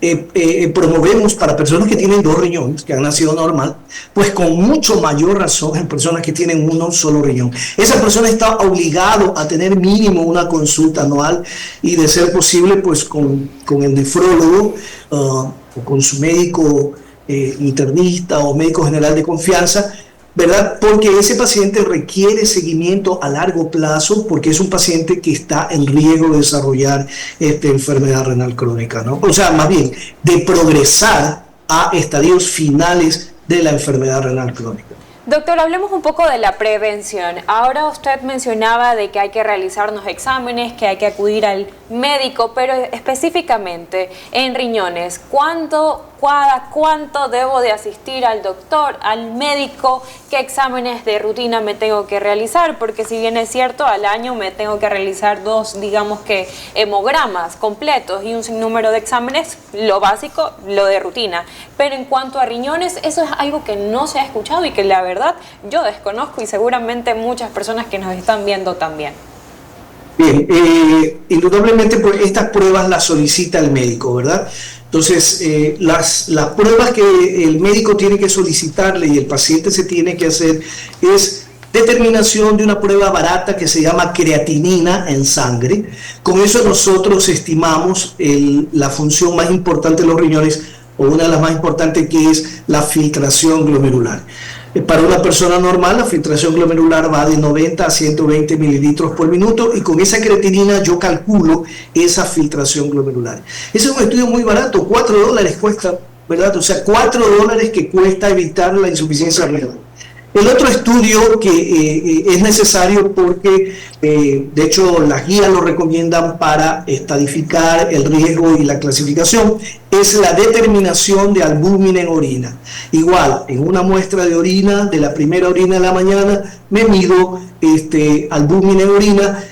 promovemos para personas que tienen 2 riñones, que han nacido normal, pues con mucho mayor razón en personas que tienen uno solo riñón. Esa persona está obligado a tener mínimo una consulta anual y de ser posible pues con el nefrólogo o con su médico internista o médico general de confianza, ¿verdad? Porque ese paciente requiere seguimiento a largo plazo porque es un paciente que está en riesgo de desarrollar enfermedad renal crónica, ¿no? O sea, más bien, de progresar a estadios finales de la enfermedad renal crónica. Doctor, hablemos un poco de la prevención. Ahora usted mencionaba de que hay que realizarnos exámenes, que hay que acudir al médico, pero específicamente en riñones, ¿cuánto debo de asistir al doctor, al médico? ¿Qué exámenes de rutina me tengo que realizar? Porque si bien es cierto, al año me tengo que realizar 2, digamos que hemogramas completos y un sinnúmero de exámenes, lo básico, lo de rutina. Pero en cuanto a riñones, eso es algo que no se ha escuchado y que la verdad yo desconozco y seguramente muchas personas que nos están viendo también. Bien, indudablemente pues, estas pruebas las solicita el médico, ¿verdad? Entonces, las pruebas que el médico tiene que solicitarle y el paciente se tiene que hacer es determinación de una prueba barata que se llama creatinina en sangre. Con eso nosotros estimamos la función más importante de los riñones, o una de las más importantes, que es la filtración glomerular. Para una persona normal, la filtración glomerular va de 90 a 120 mililitros por minuto y con esa creatinina yo calculo esa filtración glomerular. Ese es un estudio muy barato, $4 cuesta, ¿verdad? O sea, $4 que cuesta evitar la insuficiencia renal. El otro estudio que es necesario porque, de hecho, las guías lo recomiendan para estadificar el riesgo y la clasificación, es la determinación de albúmina en orina. Igual, en una muestra de orina, de la primera orina de la mañana, me mido albúmina en orina.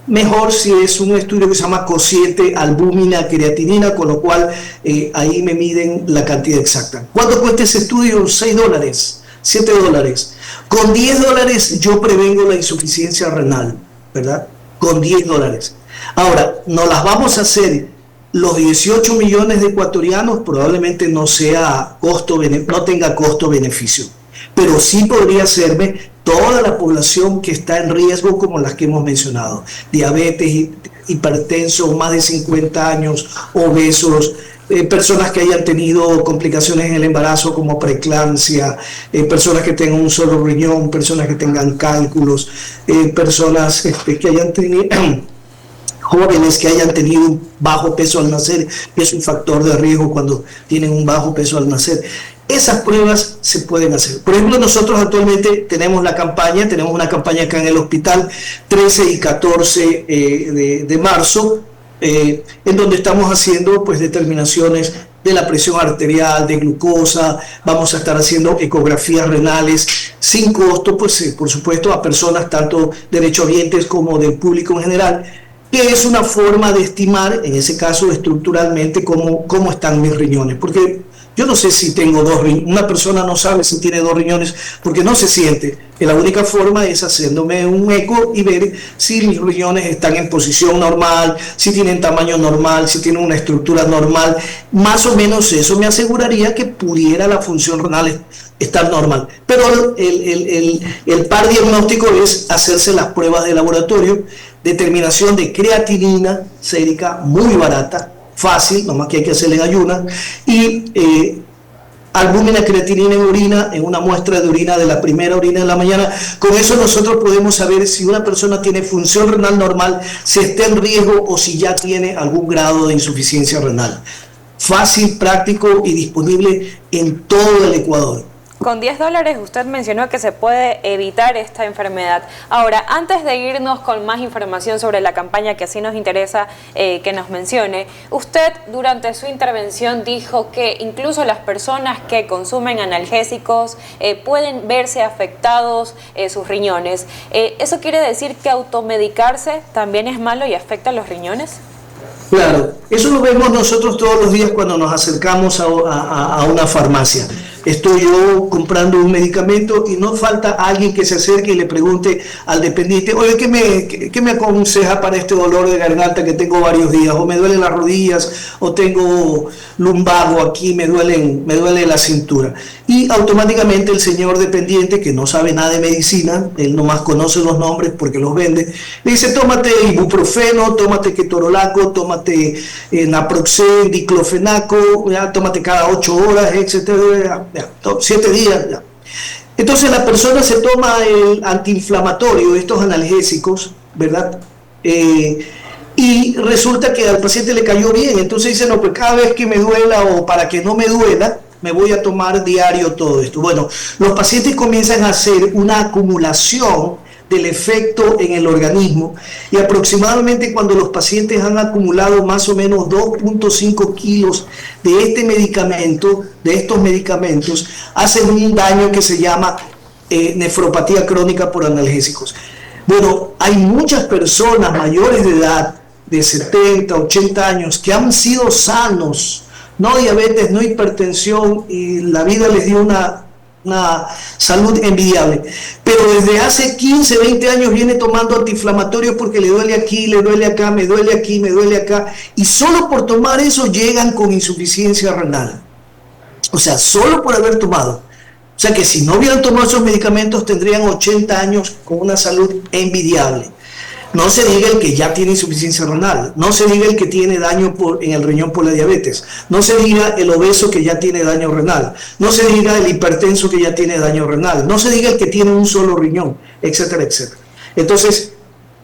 Mejor si es un estudio que se llama cociente albúmina creatinina, con lo cual ahí me miden la cantidad exacta. ¿Cuánto cuesta ese estudio? $6. $7. Con $10 yo prevengo la insuficiencia renal, ¿verdad? Con $10. Ahora, no las vamos a hacer los 18 millones de ecuatorianos, probablemente no tenga costo-beneficio, pero sí podría hacerme toda la población que está en riesgo, como las que hemos mencionado: diabetes, hipertensos, más de 50 años, obesos, personas que hayan tenido complicaciones en el embarazo como preeclampsia, personas que tengan un solo riñón, personas que tengan cálculos, personas que hayan tenido jóvenes que hayan tenido un bajo peso al nacer, que es un factor de riesgo cuando tienen un bajo peso al nacer. Esas pruebas se pueden hacer. Por ejemplo, nosotros actualmente tenemos una campaña acá en el hospital 13 y 14 de marzo, en donde estamos haciendo pues determinaciones de la presión arterial, de glucosa. Vamos a estar haciendo ecografías renales sin costo, pues por supuesto, a personas tanto derechohabientes como del público en general, que es una forma de estimar, en ese caso estructuralmente, cómo están mis riñones. Porque yo no sé si tengo dos riñones, una persona no sabe si tiene dos riñones porque no se siente. Y la única forma es haciéndome un eco y ver si mis riñones están en posición normal, si tienen tamaño normal, si tienen una estructura normal. Más o menos eso me aseguraría que pudiera la función renal estar normal. Pero el par diagnóstico es hacerse las pruebas de laboratorio, determinación de creatinina sérica, muy barata, fácil, nomás que hay que hacerle en ayunas, y albúmina, creatinina en orina, en una muestra de orina de la primera orina de la mañana. Con eso nosotros podemos saber si una persona tiene función renal normal, si está en riesgo o si ya tiene algún grado de insuficiencia renal. Fácil, práctico y disponible en todo el Ecuador. Con $10 usted mencionó que se puede evitar esta enfermedad. Ahora, antes de irnos con más información sobre la campaña que así nos interesa que nos mencione, usted durante su intervención dijo que incluso las personas que consumen analgésicos pueden verse afectados sus riñones. ¿Eso quiere decir que automedicarse también es malo y afecta a los riñones? Claro, eso lo vemos nosotros todos los días cuando nos acercamos a una farmacia. Estoy yo comprando un medicamento y no falta alguien que se acerque y le pregunte al dependiente: oye, ¿qué me aconseja para este dolor de garganta que tengo varios días? O me duelen las rodillas, o tengo lumbago aquí, me duele la cintura. Y automáticamente el señor dependiente, que no sabe nada de medicina, él nomás conoce los nombres porque los vende, le dice: tómate ibuprofeno, tómate ketorolaco, tómate naproxen, diclofenaco, tómate cada 8 horas, etcétera. 7 días. Ya. Entonces la persona se toma el antiinflamatorio, estos analgésicos, ¿verdad? Y resulta que al paciente le cayó bien. Entonces dice: no, pues cada vez que me duela o para que no me duela, me voy a tomar diario todo esto. Bueno, los pacientes comienzan a hacer una acumulación del efecto en el organismo, y aproximadamente cuando los pacientes han acumulado más o menos 2.5 kilos de estos medicamentos, hacen un daño que se llama nefropatía crónica por analgésicos. Bueno, hay muchas personas mayores de edad, de 70, 80 años, que han sido sanos, no diabetes, no hipertensión, y la vida les dio una salud envidiable, pero desde hace 15, 20 años viene tomando antiinflamatorios porque le duele aquí, le duele acá, me duele aquí, me duele acá, y solo por tomar eso llegan con insuficiencia renal. O sea, solo por haber tomado. O sea que si no hubieran tomado esos medicamentos tendrían 80 años con una salud envidiable. No se diga el que ya tiene insuficiencia renal, no se diga el que tiene daño en el riñón por la diabetes, no se diga el obeso que ya tiene daño renal, no se diga el hipertenso que ya tiene daño renal, no se diga el que tiene un solo riñón, etcétera, etcétera. Entonces,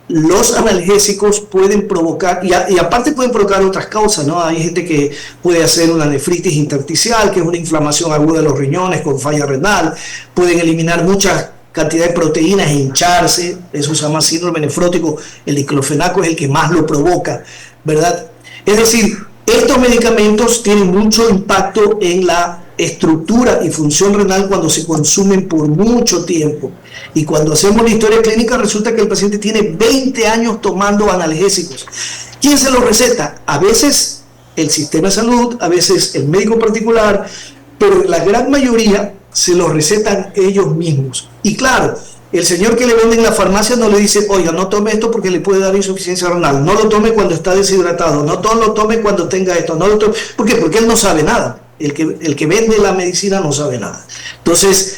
los analgésicos pueden provocar, y aparte pueden provocar otras causas, ¿no? Hay gente que puede hacer una nefritis intersticial, que es una inflamación aguda de los riñones con falla renal, pueden eliminar muchas cantidad de proteínas e hincharse, eso se llama síndrome nefrótico, el diclofenaco es el que más lo provoca, ¿verdad? Es decir, estos medicamentos tienen mucho impacto en la estructura y función renal cuando se consumen por mucho tiempo, y cuando hacemos la historia clínica resulta que el paciente tiene 20 años tomando analgésicos. ¿Quién se los receta? A veces el sistema de salud, a veces el médico particular, pero la gran mayoría se los recetan ellos mismos. Y claro, el señor que le vende en la farmacia no le dice: oiga, no tome esto porque le puede dar insuficiencia renal, no lo tome cuando está deshidratado, no lo tome cuando tenga esto, no lo tome. ¿Por qué? Porque él no sabe nada. El que vende la medicina no sabe nada. Entonces,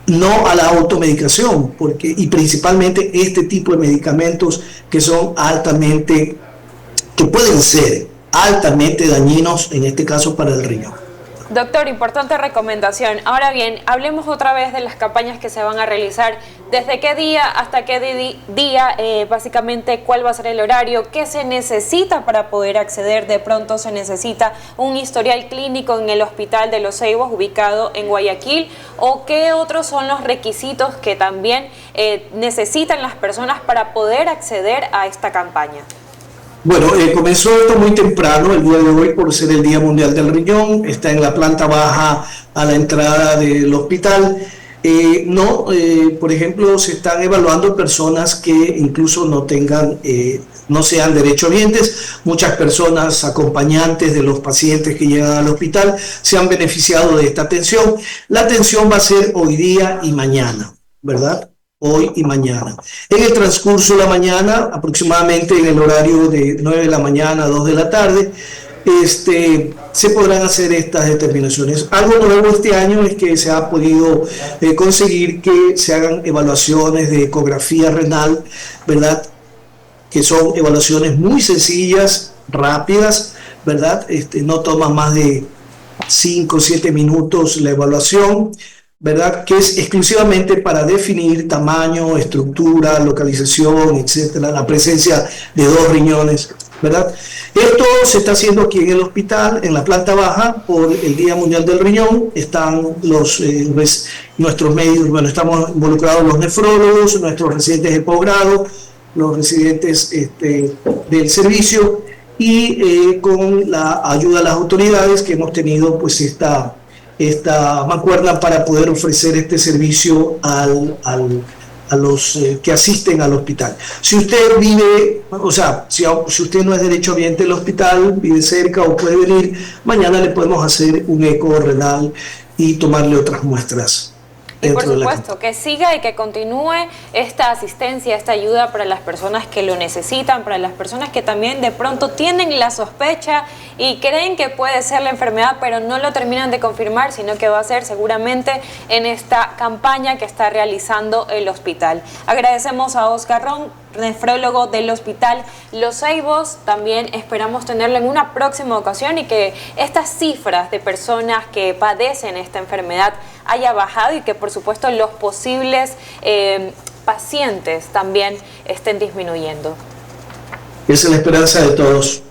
no a la automedicación, y principalmente este tipo de medicamentos que son que pueden ser altamente dañinos, en este caso para el riñón. Doctor, importante recomendación. Ahora bien, hablemos otra vez de las campañas que se van a realizar. ¿Desde qué día hasta qué día? Básicamente, ¿cuál va a ser el horario? ¿Qué se necesita para poder acceder? De pronto se necesita un historial clínico en el Hospital de Los Ceibos, ubicado en Guayaquil. ¿O qué otros son los requisitos que también necesitan las personas para poder acceder a esta campaña? Bueno, comenzó esto muy temprano, el día de hoy, por ser el Día Mundial del Riñón. Está en la planta baja a la entrada del hospital. Por ejemplo, se están evaluando personas que incluso no sean derechohabientes. Muchas personas acompañantes de los pacientes que llegan al hospital se han beneficiado de esta atención. La atención va a ser hoy día y mañana, ¿verdad? Hoy y mañana. En el transcurso de la mañana, aproximadamente en el horario de 9 de la mañana a 2 de la tarde, se podrán hacer estas determinaciones. Algo nuevo este año es que se ha podido conseguir que se hagan evaluaciones de ecografía renal, ¿verdad? Que son evaluaciones muy sencillas, rápidas, ¿verdad? No toma más de 5 o 7 minutos la evaluación, ¿verdad? Que es exclusivamente para definir tamaño, estructura, localización, etcétera, la presencia de 2 riñones, ¿verdad? Esto se está haciendo aquí en el hospital, en la planta baja, por el Día Mundial del Riñón. Están nuestros médicos, bueno, estamos involucrados los nefrólogos, nuestros residentes de posgrado, los residentes del servicio, y con la ayuda de las autoridades que hemos tenido pues esta mancuerna para poder ofrecer este servicio a los que asisten al hospital. Si usted vive, si usted no es derechohabiente del hospital, vive cerca o puede venir, mañana le podemos hacer un eco renal y tomarle otras muestras. Y por supuesto, que siga y que continúe esta asistencia, esta ayuda para las personas que lo necesitan, para las personas que también de pronto tienen la sospecha y creen que puede ser la enfermedad, pero no lo terminan de confirmar, sino que va a ser seguramente en esta campaña que está realizando el hospital. Agradecemos a Oscar Ron, nefrólogo del Hospital Los Ceibos. También esperamos tenerlo en una próxima ocasión y que estas cifras de personas que padecen esta enfermedad haya bajado y que por supuesto los posibles pacientes también estén disminuyendo. Esa es la esperanza de todos,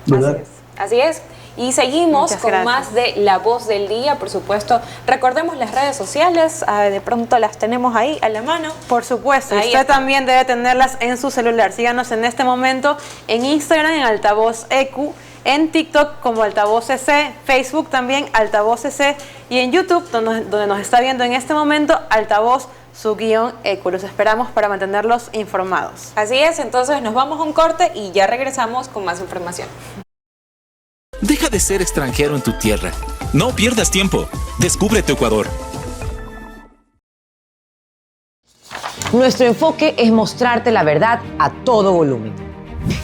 ¿verdad? Así es. Y seguimos con más de La Voz del Día, por supuesto. Recordemos las redes sociales, de pronto las tenemos ahí a la mano. Por supuesto, ahí usted está. También debe tenerlas en su celular. Síganos en este momento en Instagram, en Altavoz EQ, en TikTok como Altavoz EC, Facebook también Altavoz EC, y en YouTube, donde nos está viendo en este momento, Altavoz _EQ. Los esperamos para mantenerlos informados. Así es, entonces nos vamos a un corte y ya regresamos con más información. Deja de ser extranjero en tu tierra. No pierdas tiempo. Descubre tu Ecuador. Nuestro enfoque es mostrarte la verdad a todo volumen.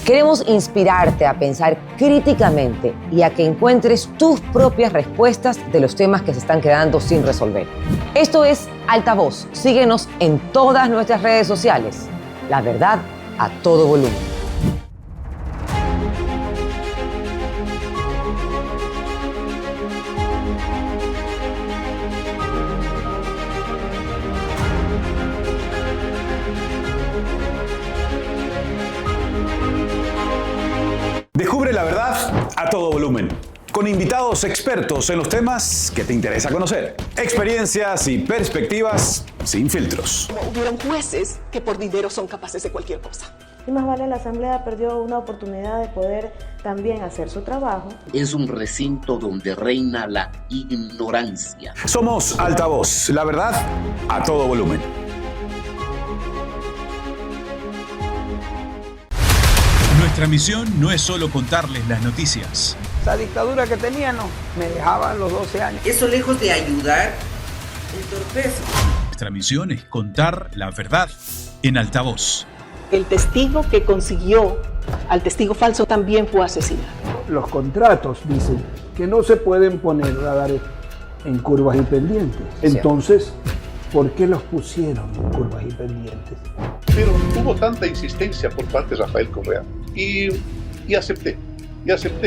Queremos inspirarte a pensar críticamente y a que encuentres tus propias respuestas de los temas que se están quedando sin resolver. Esto es Altavoz. Síguenos en todas nuestras redes sociales. La verdad a todo volumen. Descubre la verdad a todo volumen, con invitados expertos en los temas que te interesa conocer. Experiencias y perspectivas sin filtros. Hubieron jueces que por dinero son capaces de cualquier cosa. Y más vale, la Asamblea perdió una oportunidad de poder también hacer su trabajo. Es un recinto donde reina la ignorancia. Somos Altavoz, la verdad a todo volumen. Nuestra misión no es solo contarles las noticias. Esa dictadura que tenían me dejaba a los 12 años. Eso lejos de ayudar, entorpece. Nuestra misión es contar la verdad en Altavoz. El testigo que consiguió al testigo falso también fue asesinado. Los contratos dicen que no se pueden poner radares en curvas y pendientes. Entonces, ¿Por qué los pusieron en curvas y pendientes? Pero hubo tanta insistencia por parte de Rafael Correa y acepté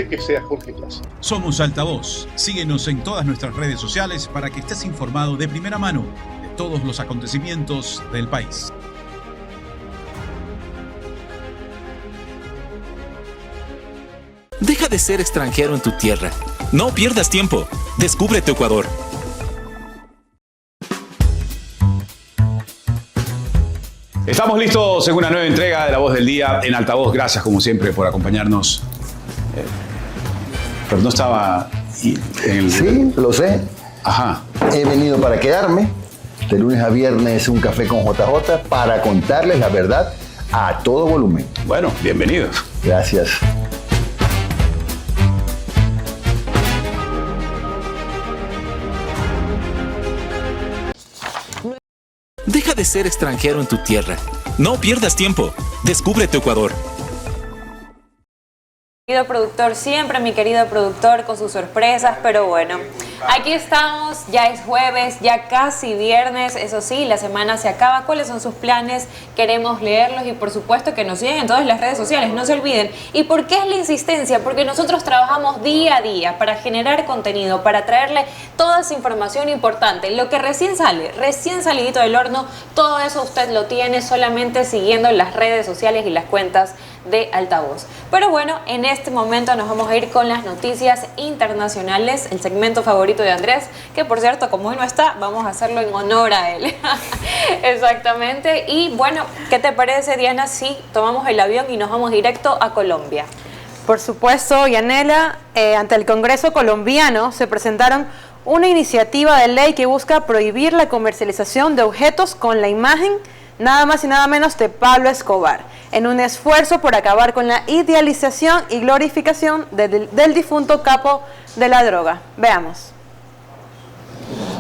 que sea Jorge Glass. Somos Altavoz. Síguenos en todas nuestras redes sociales para que estés informado de primera mano de todos los acontecimientos del país. Deja de ser extranjero en tu tierra. No pierdas tiempo. Descubre tu Ecuador. Estamos listos en una nueva entrega de La Voz del Día en Altavoz. Gracias, como siempre, por acompañarnos. Pero no estaba en el... Sí, lo sé. Ajá. He venido para quedarme. De lunes a viernes un café con JJ para contarles la verdad a todo volumen. Bueno, bienvenidos. Gracias. Deja de ser extranjero en tu tierra. No pierdas tiempo. Descubre tu Ecuador. Querido productor, siempre mi querido productor con sus sorpresas, pero bueno, aquí estamos, ya es jueves, ya casi viernes, eso sí, la semana se acaba. ¿Cuáles son sus planes? Queremos leerlos y por supuesto que nos siguen en todas las redes sociales, no se olviden. ¿Y por qué es la insistencia? Porque nosotros trabajamos día a día para generar contenido, para traerle toda esa información importante. Lo que recién sale, recién salidito del horno, todo eso usted lo tiene solamente siguiendo las redes sociales y las cuentas de Altavoz. Pero bueno, en este momento nos vamos a ir con las noticias internacionales, el segmento favorito de Andrés, que por cierto, como hoy no está, vamos a hacerlo en honor a él. Exactamente. Y bueno, ¿qué te parece, Diana, si tomamos el avión y nos vamos directo a Colombia? Por supuesto, Yanela, ante el Congreso colombiano se presentaron una iniciativa de ley que busca prohibir la comercialización de objetos con la imagen nada más y nada menos de Pablo Escobar, en un esfuerzo por acabar con la idealización y glorificación del difunto capo de la droga. Veamos.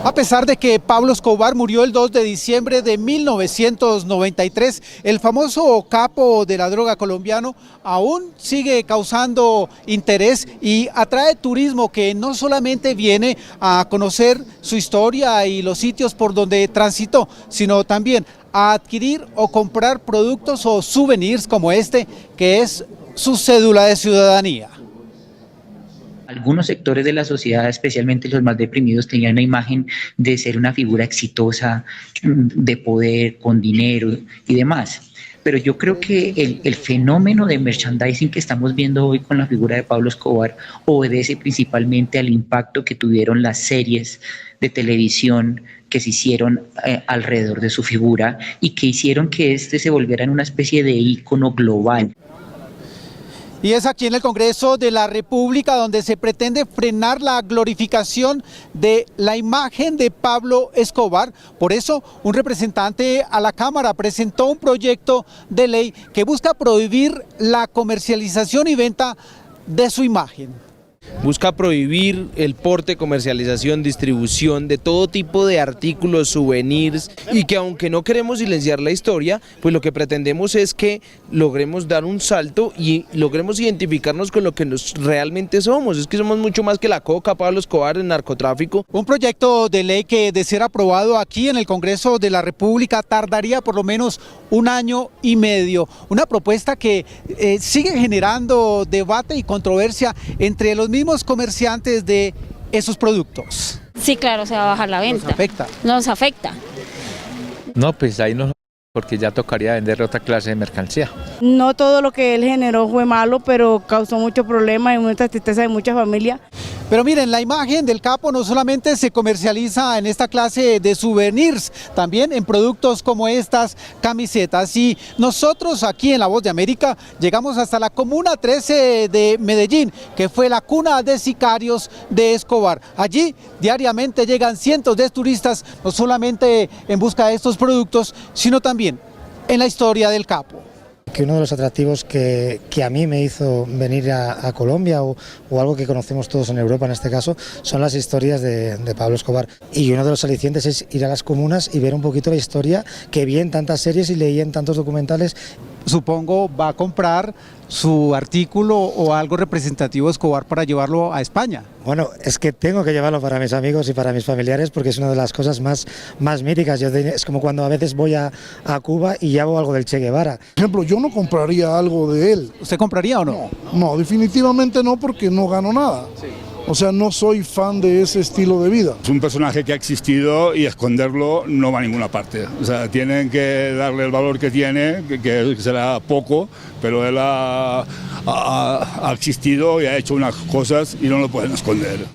A pesar de que Pablo Escobar murió el 2 de diciembre de 1993, el famoso capo de la droga colombiano aún sigue causando interés y atrae turismo que no solamente viene a conocer su historia y los sitios por donde transitó, sino también a adquirir o comprar productos o souvenirs como este, que es su cédula de ciudadanía. Algunos sectores de la sociedad, especialmente los más deprimidos, tenían una imagen de ser una figura exitosa, de poder, con dinero y demás. Pero yo creo que el fenómeno de merchandising que estamos viendo hoy con la figura de Pablo Escobar obedece principalmente al impacto que tuvieron las series de televisión que se hicieron alrededor de su figura y que hicieron que este se volviera en una especie de ícono global. Y es aquí en el Congreso de la República donde se pretende frenar la glorificación de la imagen de Pablo Escobar. Por eso, un representante a la Cámara presentó un proyecto de ley que busca prohibir la comercialización y venta de su imagen. Busca prohibir el porte, comercialización, distribución de todo tipo de artículos, souvenirs, y que aunque no queremos silenciar la historia, pues lo que pretendemos es que logremos dar un salto y logremos identificarnos con lo que realmente somos. Es que somos mucho más que la coca, Pablo Escobar, el narcotráfico. Un proyecto de ley que, de ser aprobado aquí en el Congreso de la República, tardaría por lo menos 1 año y medio. Una propuesta que sigue generando debate y controversia entre los mismos comerciantes de esos productos. Sí, claro, se va a bajar la venta. ¿Nos afecta? Nos afecta. No, pues ahí no, porque ya tocaría vender otra clase de mercancía. No todo lo que él generó fue malo, pero causó muchos problemas y mucha tristeza de muchas familias. Pero miren, la imagen del capo no solamente se comercializa en esta clase de souvenirs, también en productos como estas camisetas. Y nosotros aquí en La Voz de América llegamos hasta la Comuna 13 de Medellín, que fue la cuna de sicarios de Escobar. Allí diariamente llegan cientos de turistas, no solamente en busca de estos productos, sino también en la historia del capo. Que uno de los atractivos que a mí me hizo venir a Colombia o algo que conocemos todos en Europa en este caso, son las historias de Pablo Escobar. Y uno de los alicientes es ir a las comunas y ver un poquito la historia que vi en tantas series y leí en tantos documentales. Supongo va a comprar su artículo o algo representativo de Escobar para llevarlo a España? Bueno, es que tengo que llevarlo para mis amigos y para mis familiares porque es una de las cosas más míticas. Es como cuando a veces voy a Cuba y llevo algo del Che Guevara. Por ejemplo, yo no compraría algo de él. ¿Usted compraría o no? No, definitivamente no, porque no gano nada. Sí. O sea, no soy fan de ese estilo de vida. Es un personaje que ha existido y esconderlo no va a ninguna parte. O sea, tienen que darle el valor que tiene, que será poco, pero él ha existido y ha hecho unas cosas y no lo pueden esconder.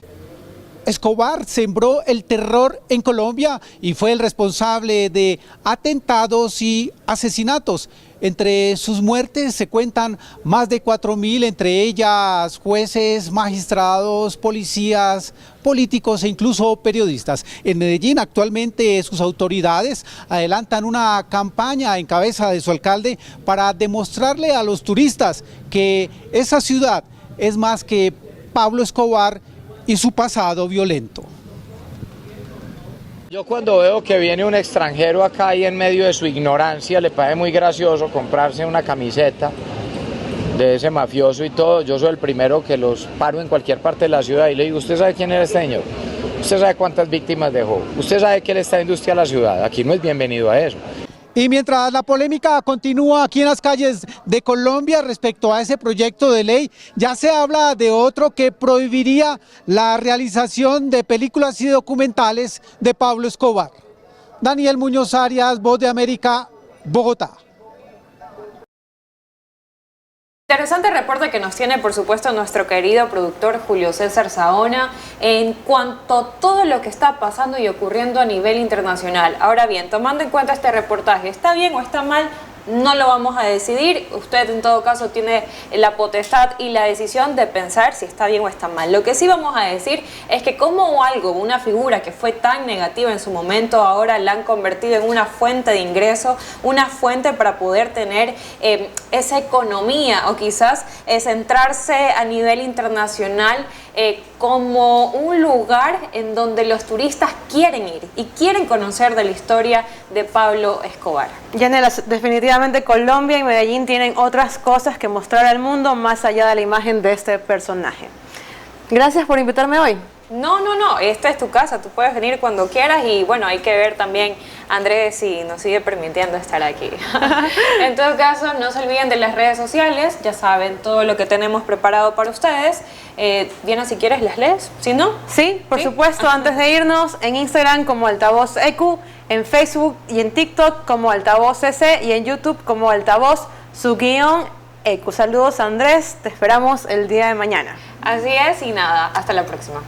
Escobar sembró el terror en Colombia y fue el responsable de atentados y asesinatos. Entre sus muertes se cuentan más de 4.000, entre ellas jueces, magistrados, policías, políticos e incluso periodistas. En Medellín actualmente sus autoridades adelantan una campaña en cabeza de su alcalde para demostrarle a los turistas que esa ciudad es más que Pablo Escobar y su pasado violento. Yo cuando veo que viene un extranjero acá y en medio de su ignorancia le parece muy gracioso comprarse una camiseta de ese mafioso y todo, yo soy el primero que los paro en cualquier parte de la ciudad y le digo, ¿usted sabe quién es este señor? ¿Usted sabe cuántas víctimas dejó? ¿Usted sabe que él está industria a la ciudad? Aquí no es bienvenido a eso. Y mientras la polémica continúa aquí en las calles de Colombia respecto a ese proyecto de ley, ya se habla de otro que prohibiría la realización de películas y documentales de Pablo Escobar. Daniel Muñoz Arias, Voz de América, Bogotá. Interesante reporte que nos tiene, por supuesto, nuestro querido productor Julio César Saona en cuanto a todo lo que está pasando y ocurriendo a nivel internacional. Ahora bien, tomando en cuenta este reportaje, ¿está bien o está mal? No lo vamos a decidir. Usted en todo caso tiene la potestad y la decisión de pensar si está bien o está mal. Lo que sí vamos a decir es que como algo, una figura que fue tan negativa en su momento, ahora la han convertido en una fuente de ingreso, una fuente para poder tener esa economía o quizás centrarse a nivel internacional como un lugar en donde los turistas quieren ir y quieren conocer de la historia de Pablo Escobar. Yanela, definitivamente Colombia y Medellín tienen otras cosas que mostrar al mundo más allá de la imagen de este personaje. Gracias por invitarme hoy. No, esta es tu casa, tú puedes venir cuando quieras y bueno, hay que ver también, Andrés, si nos sigue permitiendo estar aquí. En todo caso, no se olviden de las redes sociales, ya saben todo lo que tenemos preparado para ustedes. Diana, si quieres, ¿las lees? ¿Si no? Sí, por supuesto, antes de irnos, en Instagram como Altavoz EQ, en Facebook y en TikTok como Altavoz EC y en YouTube como Altavoz _EQ. Saludos, Andrés, te esperamos el día de mañana. Así es y nada, hasta la próxima.